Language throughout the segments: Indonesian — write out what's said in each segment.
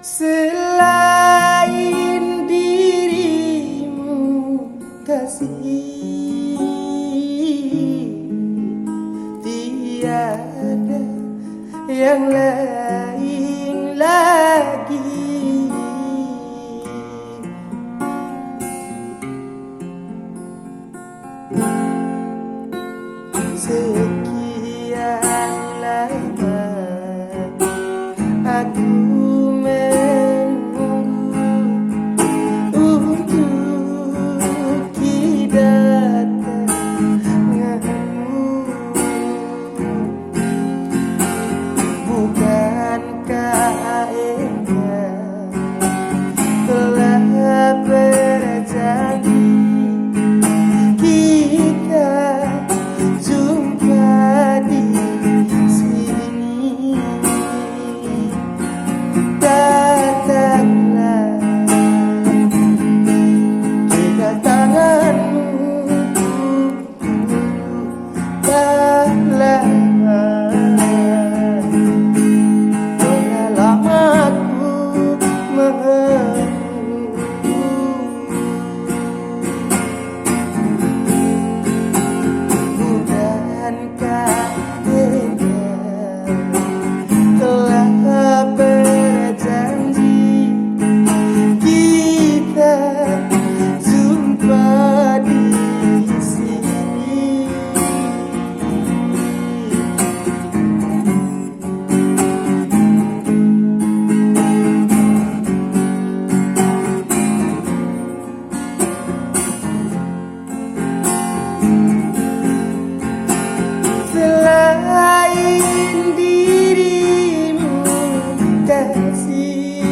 Selain dirimu kasih, tiada yang lain lagi. Sekian lama aku menunggu untuk kedatanganmu. Bukankah engkau telah berjanji kita jumpa di sini? Datanglah kedatanganmu, telah lama aku menunggu. Bukankah engkau telah berjanji kita jumpa di sini? Selain dirimu kasih,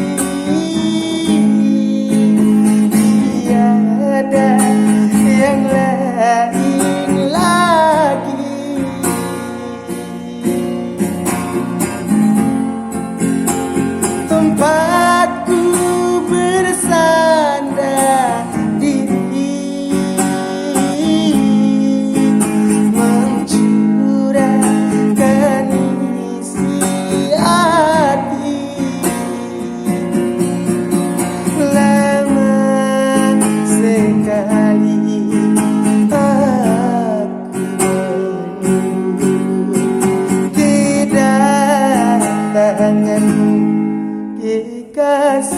tiada yang lain lagi. Tempatku bersandar diri, mencurahkan isi hati. Lama sekali aku menunggu kedatanganmu, kekasih.